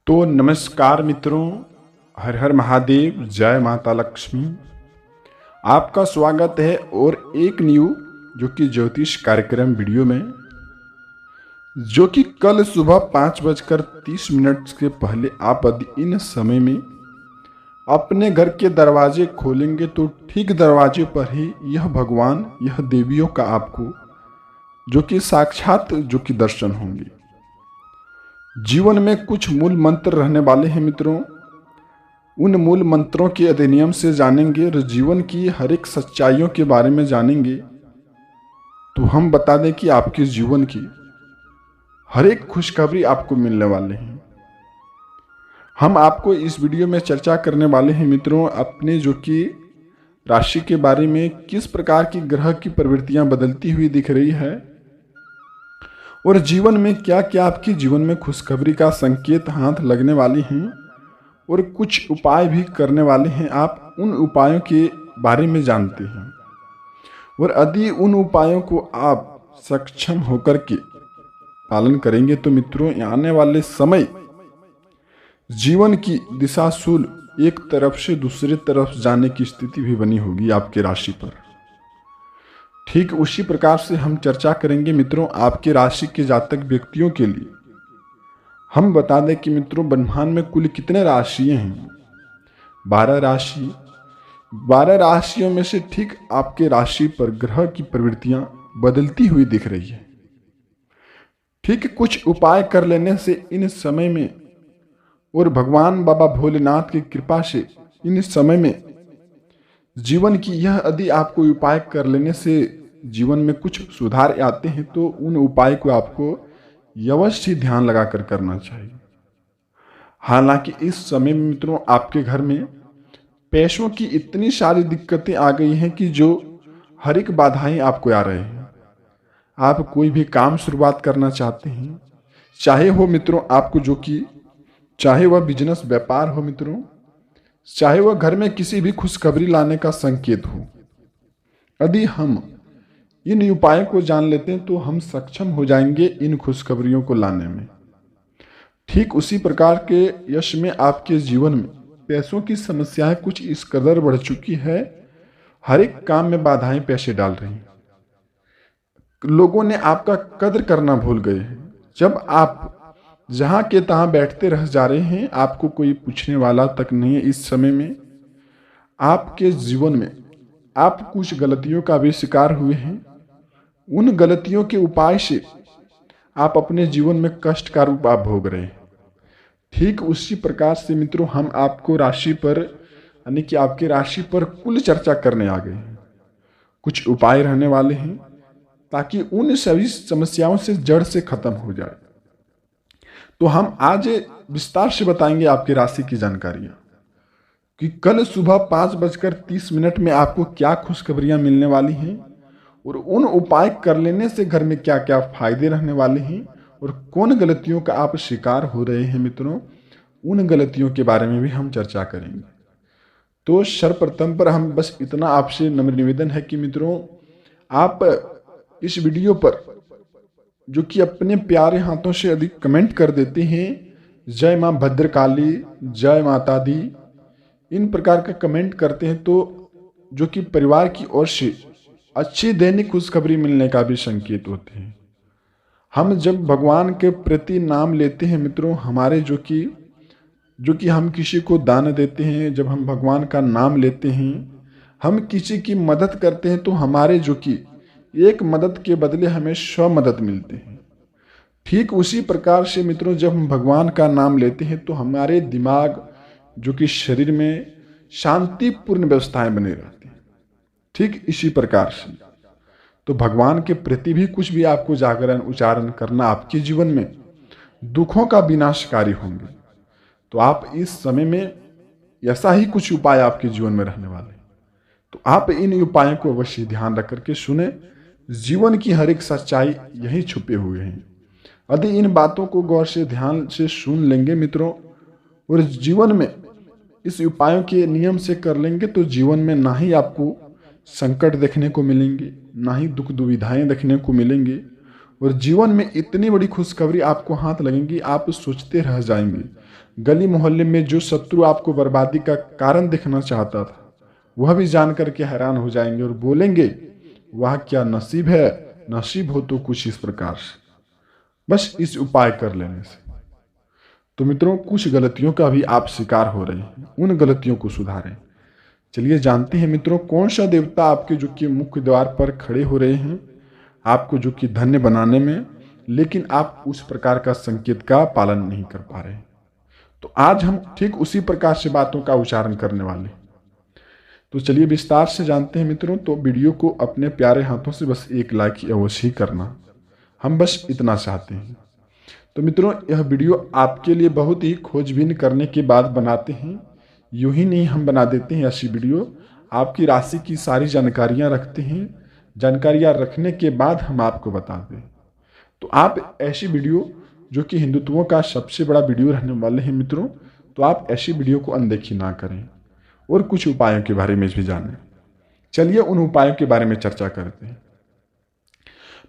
तो नमस्कार मित्रों, हर हर महादेव, जय माता लक्ष्मी। आपका स्वागत है और एक न्यू जो कि ज्योतिष कार्यक्रम वीडियो में, जो कि कल सुबह 5:30 के पहले आप यदि इन समय में अपने घर के दरवाजे खोलेंगे तो ठीक दरवाजे पर ही यह भगवान, यह देवियों का आपको जो कि साक्षात जो कि दर्शन होंगे। जीवन में कुछ मूल मंत्र रहने वाले हैं मित्रों। उन मूल मंत्रों के अधिनियम से जानेंगे और जीवन की हर एक सच्चाइयों के बारे में जानेंगे। तो हम बता दें कि आपके जीवन की हर एक खुशखबरी आपको मिलने वाले हैं। हम आपको इस वीडियो में चर्चा करने वाले हैं मित्रों, अपने जो कि राशि के बारे में, किस प्रकार की ग्रह की प्रवृत्तियां बदलती हुई दिख रही है और जीवन में क्या क्या आपके जीवन में खुशखबरी का संकेत हाथ लगने वाली हैं और कुछ उपाय भी करने वाले हैं। आप उन उपायों के बारे में जानते हैं और यदि उन उपायों को आप सक्षम होकर के पालन करेंगे तो मित्रों, आने वाले समय जीवन की दिशाशूल एक तरफ से दूसरी तरफ जाने की स्थिति भी बनी होगी आपके राशि पर। ठीक उसी प्रकार से हम चर्चा करेंगे मित्रों आपके राशि के जातक व्यक्तियों के लिए। हम बता दें कि मित्रों, ब्रह्मांड में कुल कितने राशियां हैं? 12 राशि। 12 राशियों में से ठीक आपके राशि पर ग्रह की प्रवृत्तियां बदलती हुई दिख रही है। ठीक कुछ उपाय कर लेने से इन समय में और भगवान बाबा भोलेनाथ की कृपा से इन समय में जीवन की यह यदि आपको उपाय कर लेने से जीवन में कुछ सुधार आते हैं तो उन उपाय को आपको अवश्य ध्यान लगाकर करना चाहिए। हालांकि इस समय में मित्रों आपके घर में पैसों की इतनी सारी दिक्कतें आ गई हैं कि जो हर एक बाधाएं आपको आ रहे हैं। आप कोई भी काम शुरुआत करना चाहते हैं, चाहे हो मित्रों आपको जो कि चाहे वह बिजनेस व्यापार हो मित्रों, चाहे वह घर में किसी भी खुशखबरी लाने का संकेत हो, यदि हम इन उपायों को जान लेते हैं तो हम सक्षम हो जाएंगे इन खुशखबरियों को लाने में। ठीक उसी प्रकार के यश में आपके जीवन में पैसों की समस्याएं कुछ इस कदर बढ़ चुकी है, हर एक काम में बाधाएं पैसे डाल रही हैं। लोगों ने आपका कदर करना भूल गए हैं। जब आप जहां के तहां बैठते रह जा रहे हैं, आपको कोई पूछने वाला तक नहीं है। इस समय में आपके जीवन में आप कुछ गलतियों का भी शिकार हुए हैं। उन गलतियों के उपाय से आप अपने जीवन में कष्ट का रूप आप भोग रहे हैं। ठीक उसी प्रकार से मित्रों हम आपको राशि पर यानी कि आपकी राशि पर कुल चर्चा करने आ गए हैं। कुछ उपाय रहने वाले हैं ताकि उन सभी समस्याओं से जड़ से खत्म हो जाए। तो हम आज विस्तार से बताएंगे आपकी राशि की जानकारियां कि कल सुबह 5:30 में आपको क्या खुशखबरियां मिलने वाली हैं और उन उपाय कर लेने से घर में क्या क्या फायदे रहने वाले हैं और कौन गलतियों का आप शिकार हो रहे हैं मित्रों, उन गलतियों के बारे में भी हम चर्चा करेंगे। तो सर्वप्रथम पर हम बस इतना आपसे नम्र निवेदन है कि मित्रों आप इस वीडियो पर जो कि अपने प्यारे हाथों से अधिक कमेंट कर देते हैं, जय मां भद्रकाली, जय माता दी, इन प्रकार का कमेंट करते हैं तो जो कि परिवार की ओर से अच्छी दैनिक खुशखबरी मिलने का भी संकेत होते हैं। हम जब भगवान के प्रति नाम लेते हैं मित्रों, हमारे जो कि हम किसी को दान देते हैं, जब हम भगवान का नाम लेते हैं, हम किसी की मदद करते हैं तो हमारे जो कि एक मदद के बदले हमें 100 मदद मिलते हैं। ठीक उसी प्रकार से मित्रों जब हम भगवान का नाम लेते हैं तो हमारे दिमाग जो कि शरीर में शांतिपूर्ण व्यवस्थाएं बने रहती हैं। ठीक इसी प्रकार से तो भगवान के प्रति भी कुछ भी आपको जागरण उच्चारण करना आपके जीवन में दुखों का विनाशकारी होंगे। तो आप इस समय में ऐसा ही कुछ उपाय आपके जीवन में रहने वाले, तो आप इन उपायों को अवश्य ध्यान रख करके सुने। जीवन की हर एक सच्चाई यही छुपे हुए हैं। यदि इन बातों को गौर से ध्यान से सुन लेंगे मित्रों और जीवन में इस उपायों के नियम से कर लेंगे तो जीवन में ना ही आपको संकट देखने को मिलेंगे, ना ही दुख दुविधाएं देखने को मिलेंगे और जीवन में इतनी बड़ी खुशखबरी आपको हाथ लगेंगी, आप सोचते रह जाएंगे। गली मोहल्ले में जो शत्रु आपको बर्बादी का कारण देखना चाहता था, वह भी जान करके हैरान हो जाएंगे और बोलेंगे, वाह क्या नसीब है, नसीब हो तो कुछ इस प्रकार से, बस इस उपाय कर लेने से। तो मित्रों, कुछ गलतियों का भी आप शिकार हो रहे हैं, उन गलतियों को सुधारें। चलिए जानते हैं मित्रों, कौन सा देवता आपके जो कि मुख्य द्वार पर खड़े हो रहे हैं आपको जो कि धन्य बनाने में, लेकिन आप उस प्रकार का संकेत का पालन नहीं कर पा रहे। तो आज हम ठीक उसी प्रकार से बातों का उच्चारण करने वाले। तो चलिए विस्तार से जानते हैं मित्रों। तो वीडियो को अपने प्यारे हाथों से बस एक लाइक अवश्य ही करना, हम बस इतना चाहते हैं। तो मित्रों, यह वीडियो आपके लिए बहुत ही खोजबीन करने के बाद बनाते हैं। यूं ही नहीं हम बना देते हैं ऐसी वीडियो, आपकी राशि की सारी जानकारियां रखते हैं। जानकारियां रखने के बाद हम आपको बताते हैं। तो आप ऐसी वीडियो जो कि हिंदुत्वों का सबसे बड़ा वीडियो रहने वाले हैं मित्रों, तो आप ऐसी वीडियो को अनदेखी ना करें और कुछ उपायों के बारे में भी जानें। चलिए उन उपायों के बारे में चर्चा करते हैं।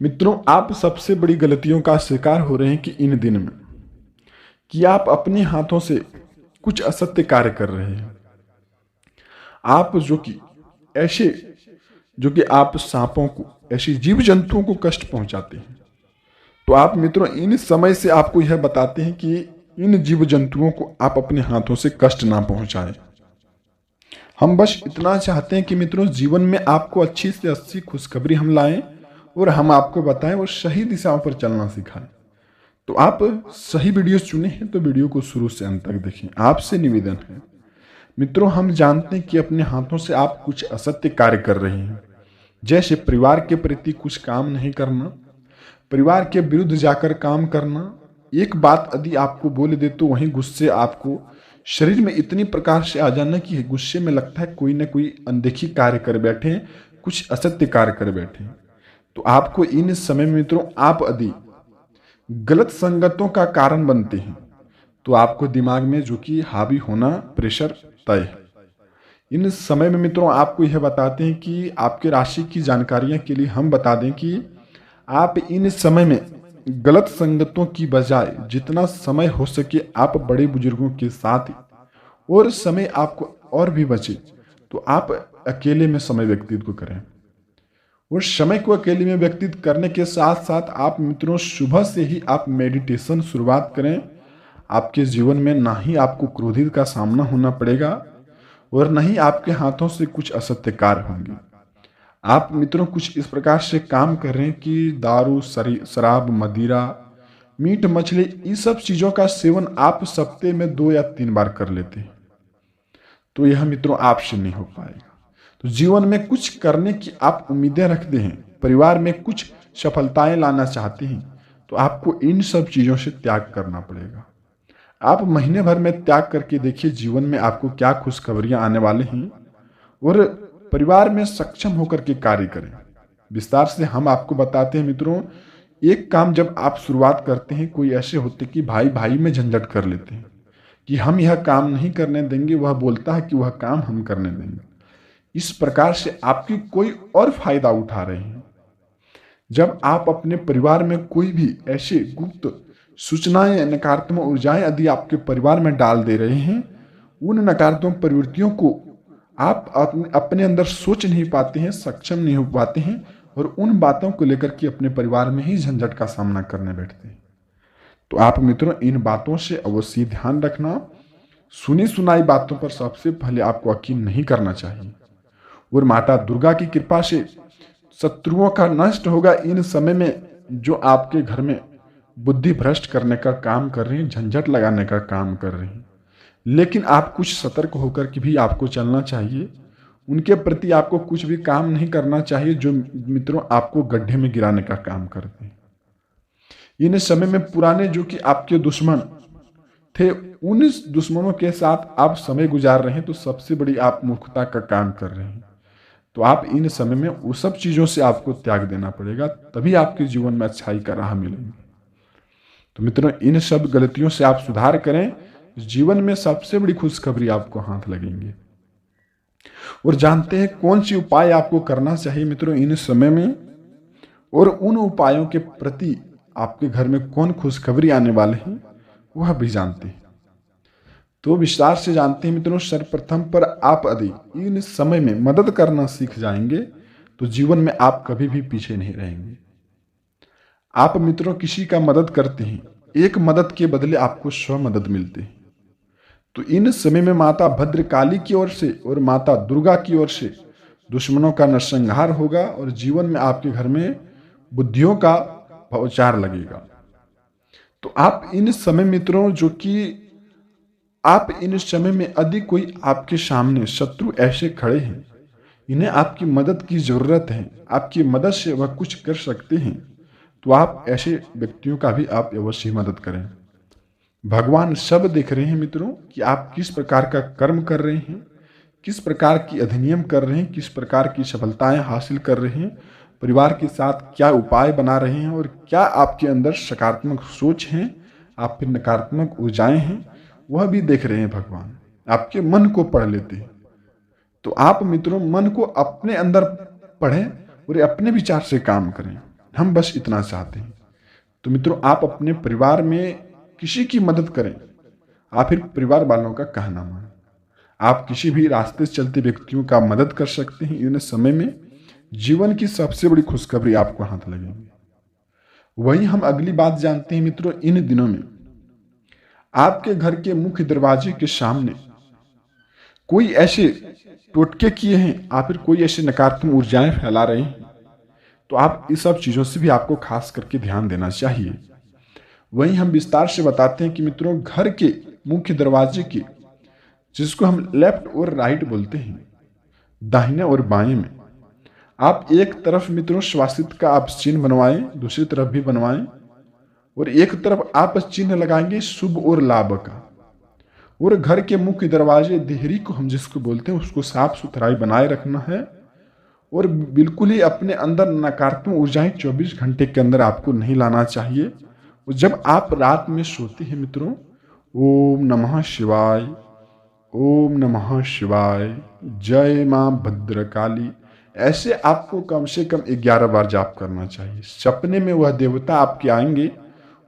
मित्रों, आप सबसे बड़ी गलतियों का शिकार हो रहे हैं कि इन दिन में कि आप अपने हाथों से कुछ असत्य कार्य कर रहे हैं। आप जो कि आप सांपों को, ऐसी जीव जंतुओं को कष्ट पहुंचाते हैं। तो आप मित्रों, इन समय से आपको यह बताते हैं कि इन जीव जंतुओं को आप अपने हाथों से कष्ट ना पहुंचाएं। हम बस इतना चाहते हैं कि मित्रों, जीवन में आपको अच्छी से अच्छी खुशखबरी हम लाएं और हम आपको बताएं और सही दिशाओं पर चलना सिखाएं। तो आप सही वीडियो चुने हैं तो वीडियो को शुरू से अंत तक देखें। आपसे निवेदन है मित्रों, हम जानते हैं कि अपने हाथों से आप कुछ असत्य कार्य कर रहे हैं, जैसे परिवार के प्रति कुछ काम नहीं करना, परिवार के विरुद्ध जाकर काम करना। एक बात यदि आपको बोल दे तो वहीं गुस्से आपको शरीर में इतनी प्रकार से आ जाना कि गुस्से में लगता है कोई ना कोई अनदेखी कार्य कर बैठे, कुछ असत्य कार्य कर बैठे। तो आपको इन समय में मित्रों, आप यदि गलत संगतों का कारण बनते हैं तो आपको दिमाग में जो कि हावी होना प्रेशर तय है। इन समय में मित्रों, आपको यह बताते हैं कि आपके राशि की जानकारियां के लिए हम बता दें कि आप इन समय में गलत संगतों की बजाय जितना समय हो सके आप बड़े बुजुर्गों के साथ, और समय आपको और भी बचे तो आप अकेले में समय व्यतीत को करें। और समय को अकेले में व्यतीत करने के साथ साथ आप मित्रों, सुबह से ही आप मेडिटेशन शुरुआत करें। आपके जीवन में ना ही आपको क्रोधित का सामना होना पड़ेगा और न ही आपके हाथों से कुछ असत्य कार्य होंगे। आप मित्रों कुछ इस प्रकार से काम कर रहे हैं कि दारू, शराब, मदिरा, मीट मछली, इन सब चीज़ों का सेवन आप सप्ताह में 2 या 3 बार कर लेते हैं। तो यह मित्रों आपसे नहीं हो पाएगा। तो जीवन में कुछ करने की आप उम्मीदें रखते हैं, परिवार में कुछ सफलताएं लाना चाहते हैं, तो आपको इन सब चीज़ों से त्याग करना पड़ेगा। आप महीने भर में त्याग करके देखिए जीवन में आपको क्या खुशखबरियां आने वाले हैं, और परिवार में सक्षम होकर के कार्य करें। विस्तार से हम आपको बताते हैं मित्रों, एक काम जब आप शुरुआत करते हैं, कोई ऐसे होते कि भाई भाई में झंझट कर लेते हैं कि हम यह काम नहीं करने देंगे, वह बोलता है कि वह काम हम करने देंगे। इस प्रकार से आपकी कोई और फायदा उठा रहे हैं। जब आप अपने परिवार में कोई भी ऐसे गुप्त सूचनाएं, नकारात्मक ऊर्जाएं यदि आपके परिवार में डाल दे रहे हैं, उन नकारात्मक प्रवृत्तियों को आप अपने अंदर सोच नहीं पाते हैं, सक्षम नहीं हो पाते हैं, और उन बातों को लेकर के अपने परिवार में ही झंझट का सामना करने बैठते हैं। तो आप मित्रों इन बातों से अवश्य ध्यान रखना। सुनी सुनाई बातों पर सबसे पहले आपको यकीन नहीं करना चाहिए, और माता दुर्गा की कृपा से शत्रुओं का नष्ट होगा इन समय में, जो आपके घर में बुद्धि भ्रष्ट करने का काम कर रहे हैं, झंझट लगाने का काम कर रहे हैं। लेकिन आप कुछ सतर्क होकर के भी आपको चलना चाहिए। उनके प्रति आपको कुछ भी काम नहीं करना चाहिए जो मित्रों आपको गड्ढे में गिराने का काम करते हैं। इन समय में पुराने जो कि आपके दुश्मन थे, उन दुश्मनों के साथ आप समय गुजार रहे हैं, तो सबसे बड़ी आप मूर्खता का काम कर रहे हैं। तो आप इन समय में उस सब चीज़ों से आपको त्याग देना पड़ेगा, तभी आपके जीवन में अच्छाई का राह मिलेगी। तो मित्रों इन सब गलतियों से आप सुधार करें, जीवन में सबसे बड़ी खुशखबरी आपको हाथ लगेंगे। और जानते हैं कौन सी उपाय आपको करना चाहिए मित्रों इन समय में, और उन उपायों के प्रति आपके घर में कौन खुशखबरी आने वाले हैं वह भी जानते हैं। तो विस्तार से जानते हैं मित्रों। सर्वप्रथम पर आप यदि इन समय में मदद करना सीख जाएंगे तो जीवन में आप कभी भी पीछे नहीं रहेंगे। आप मित्रों किसी का मदद करते हैं, एक मदद के बदले आपको 100 मदद मिलते हैं। तो इन समय में माता भद्रकाली की ओर से और माता दुर्गा की ओर से दुश्मनों का नरसंहार होगा और जीवन में आपके घर में बुद्धियों का उचार लगेगा। तो आप इन समय मित्रों जो कि आप इन समय में यदि कोई आपके सामने शत्रु ऐसे खड़े हैं, इन्हें आपकी मदद की जरूरत है, आपकी मदद से वह कुछ कर सकते हैं, तो आप ऐसे व्यक्तियों का भी आप अवश्य मदद करें। भगवान सब देख रहे हैं मित्रों कि आप किस प्रकार का कर्म कर रहे हैं, किस प्रकार की अधिनियम कर रहे हैं, किस प्रकार की सफलताएं हासिल कर रहे हैं, परिवार के साथ क्या उपाय बना रहे हैं और क्या आपके अंदर सकारात्मक सोच है, आप फिर नकारात्मक ऊर्जाएं हैं, वह भी देख रहे हैं। भगवान आपके मन को पढ़ लेते हैं। तो आप मित्रों मन को अपने अंदर पढ़ें और अपने विचार से काम करें। हम बस इतना चाहते हैं। तो मित्रों आप अपने परिवार में किसी की मदद करें, आप फिर परिवार वालों का कहना मानें। आप किसी भी रास्ते से चलते व्यक्तियों का मदद कर सकते हैं। इन समय में जीवन की सबसे बड़ी खुशखबरी आपको हाथ लगेगी। वहीं हम अगली बात जानते हैं मित्रों, इन दिनों में आपके घर के मुख्य दरवाजे के सामने कोई ऐसे टोटके किए हैं, आप फिर कोई ऐसे नकारात्मक ऊर्जाएं फैला रहे हैं, तो आप इस सब चीजों से भी आपको खास करके ध्यान देना चाहिए। वहीं हम विस्तार से बताते हैं कि मित्रों घर के मुख्य दरवाजे के, जिसको हम लेफ्ट और राइट बोलते हैं, दाहिने और बाएं में आप एक तरफ मित्रों स्वास्तिक का आप चिन्ह बनवाएं, दूसरी तरफ भी बनवाएं, और एक तरफ आप चिन्ह लगाएंगे शुभ और लाभ का। और घर के मुख्य दरवाजे देहरी को हम जिसको बोलते हैं उसको साफ सुथराई बनाए रखना है और बिल्कुल ही अपने अंदर नकारात्मक ऊर्जाएं 24 घंटे के अंदर आपको नहीं लाना चाहिए। और जब आप रात में सोते हैं मित्रों, ओम नमः शिवाय, ओम नमः शिवाय, जय मां भद्रकाली, ऐसे आपको कम से कम 11 बार जाप करना चाहिए। सपने में वह देवता आपके आएंगे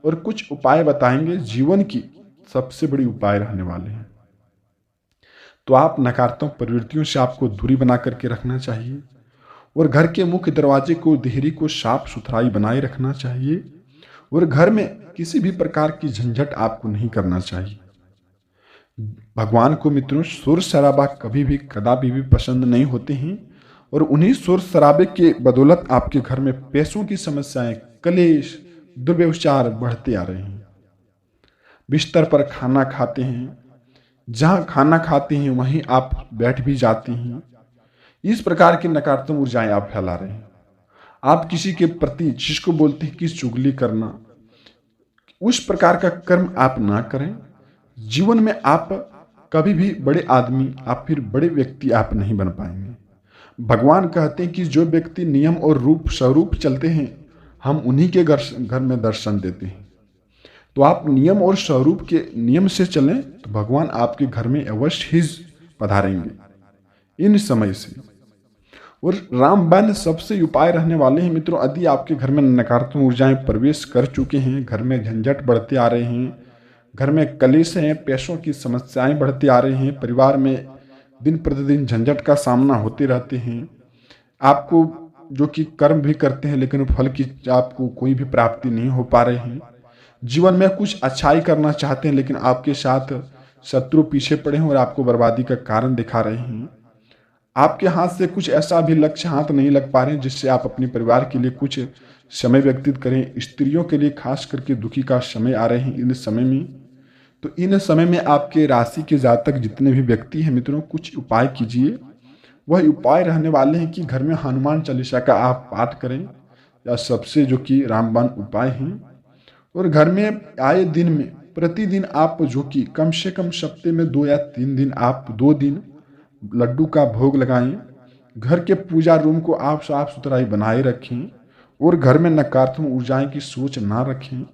और कुछ उपाय बताएंगे, जीवन की सबसे बड़ी उपाय रहने वाले हैं। तो आप नकारात्मक प्रवृत्तियों से आपको दूरी बना करके रखना चाहिए और घर के मुख्य दरवाजे को देहरी को साफ सुथराई बनाए रखना चाहिए और घर में किसी भी प्रकार की झंझट आपको नहीं करना चाहिए। भगवान को मित्रों शोर शराबा कभी भी कदापि भी पसंद नहीं होते हैं और उन्हीं शोर शराबे के बदौलत आपके घर में पैसों की समस्याएं, कलेश, दुर्व्यवचार बढ़ते आ रहे हैं। बिस्तर पर खाना खाते हैं, जहां खाना खाते हैं वहीं आप बैठ भी जाते हैं। इस प्रकार की नकारात्मक ऊर्जाएं आप फैला रहे हैं। आप किसी के प्रति जिसको बोलते हैं कि चुगली करना, उस प्रकार का कर्म आप ना करें। जीवन में आप कभी भी बड़े आदमी, आप फिर बड़े व्यक्ति आप नहीं बन पाएंगे। भगवान कहते हैं कि जो व्यक्ति नियम और रूप स्वरूप चलते हैं, हम उन्हीं के घर में दर्शन देते हैं। तो आप नियम और स्वरूप के नियम से चलें तो भगवान आपके घर में अवश्य ही पधारेंगे इन समय से। और रामबाण सबसे उपाय रहने वाले हैं मित्रों। यदि आपके घर में नकारात्मक ऊर्जाएं प्रवेश कर चुके हैं, घर में झंझट बढ़ते आ रहे हैं, घर में कलेश हैं, पैसों की समस्याएं बढ़ती आ रही हैं, परिवार में दिन प्रतिदिन झंझट का सामना होते रहते हैं, आपको जो कि कर्म भी करते हैं लेकिन फल की आपको कोई भी प्राप्ति नहीं हो पा रही है, जीवन में कुछ अच्छाई करना चाहते हैं लेकिन आपके साथ शत्रु पीछे पड़े हैं और आपको बर्बादी का कारण दिखा रहे हैं, आपके हाथ से कुछ ऐसा भी लक्ष्य हाथ नहीं लग पा रहे हैं जिससे आप अपने परिवार के लिए कुछ समय व्यतीत करें। स्त्रियों के लिए खास करके दुखी का समय आ रहे हैं इन समय में। तो इन समय में आपके राशि के जातक जितने भी व्यक्ति हैं मित्रों, कुछ उपाय कीजिए। वह उपाय रहने वाले हैं कि घर में हनुमान चालीसा का आप पाठ करें, या सबसे जो कि रामबाण उपाय हैं। और घर में आए दिन में प्रतिदिन आप जो कि कम से कम सप्ते में 2 या 3 दिन आप 2 दिन लड्डू का भोग लगाएं। घर के पूजा रूम को आप साफ सुथराई बनाए रखें और घर में नकारात्मक ऊर्जाएं की सोच ना रखें।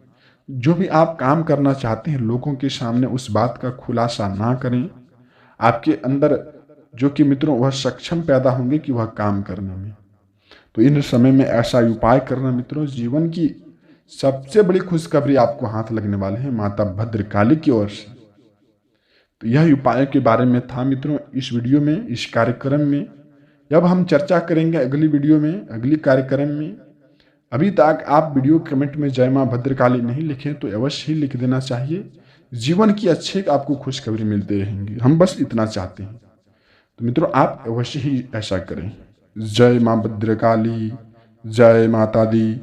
जो भी आप काम करना चाहते हैं लोगों के सामने उस बात का खुलासा ना करें। आपके अंदर जो कि मित्रों वह सक्षम पैदा होंगे कि वह काम करने में। तो इन समय में ऐसा उपाय करना मित्रों, जीवन की सबसे बड़ी खुशखबरी आपको हाथ लगने वाले हैं माता भद्रकाली की ओर से। तो यह उपाय के बारे में था मित्रों इस वीडियो में, इस कार्यक्रम में। अब हम चर्चा करेंगे अगली वीडियो में, अगली कार्यक्रम में। अभी तक आप वीडियो कमेंट में जय मां भद्रकाली नहीं लिखें तो अवश्य ही लिख देना चाहिए। जीवन की अच्छी आपको खुशखबरी मिलती रहेंगी, हम बस इतना चाहते हैं। तो मित्रों आप अवश्य ही ऐसा करें। जय मां भद्रकाली, जय माता दी।